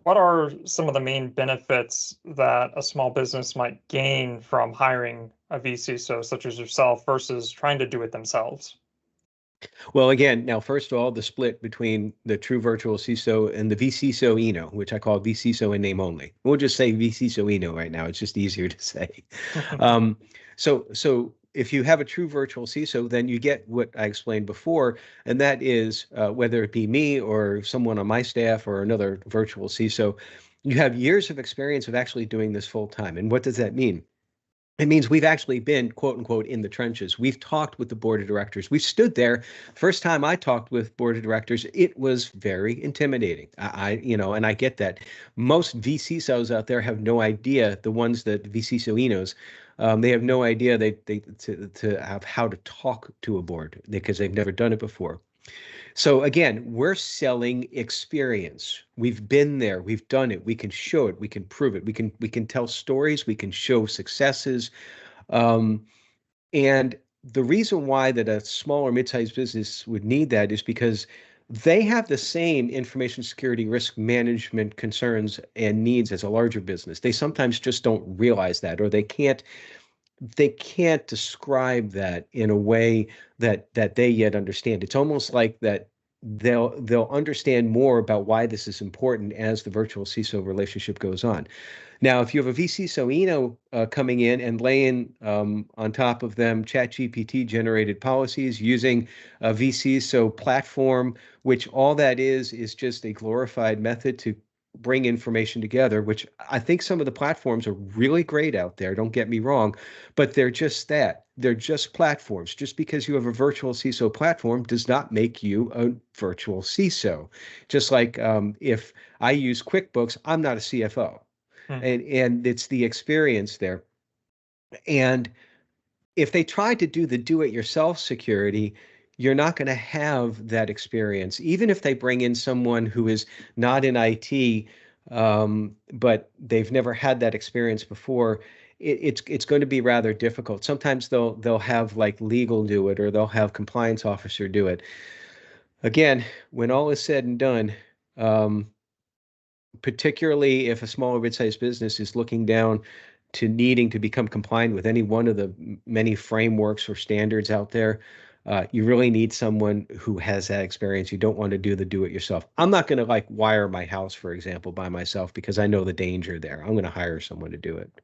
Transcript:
what are some of the main benefits that a small business might gain from hiring a vCISO such as yourself versus trying to do it themselves? Well, again, now, first of all, the split between the true virtual CISO and the vCISO Eno, which I call vCISO in name only. We'll just say vCISO Eno right now. It's just easier to say. Um, so if you have a true virtual CISO, then you get what I explained before, and that is whether it be me or someone on my staff or another virtual CISO, you have years of experience of actually doing this full time. And what does that mean? It means we've actually been, quote unquote, in the trenches. We've talked with the board of directors. We've stood there. First time I talked with board of directors, it was very intimidating. And I get that. Most vCISOs out there have no idea, the ones that vCISOinos, they have no idea to have how to talk to a board because they've never done it before. So again, we're selling experience. We've been there, we've done it, we can show it, we can prove it, we can tell stories, we can show successes. Um, and the reason why that a small or mid-sized business would need that is because they have the same information security risk management concerns and needs as a larger business. They sometimes just don't realize that, or they can't describe that in a way that they yet understand. It's almost like that they'll understand more about why this is important as the virtual CISO relationship goes on. Now, if you have a vCISO Eno coming in and laying on top of them ChatGPT generated policies using a vCISO platform, which all that is just a glorified method to bring information together, which I think some of the platforms are really great out there, don't get me wrong, but they're just that. They're just platforms. Just because you have a virtual CISO platform does not make you a virtual CISO. Just like if I use QuickBooks, I'm not a CFO. Hmm. And it's the experience there. And if they try to do the do-it-yourself security, you're not going to have that experience. Even if they bring in someone who is not in IT, but they've never had that experience before, it's going to be rather difficult. Sometimes they'll have like legal do it, or they'll have compliance officer do it. Again, when all is said and done, um, particularly if a small or mid-sized business is looking down to needing to become compliant with any one of the many frameworks or standards out there, you really need someone who has that experience. You don't want to do it yourself. I'm not going to like wire my house, for example, by myself because I know the danger there. I'm going to hire someone to do it.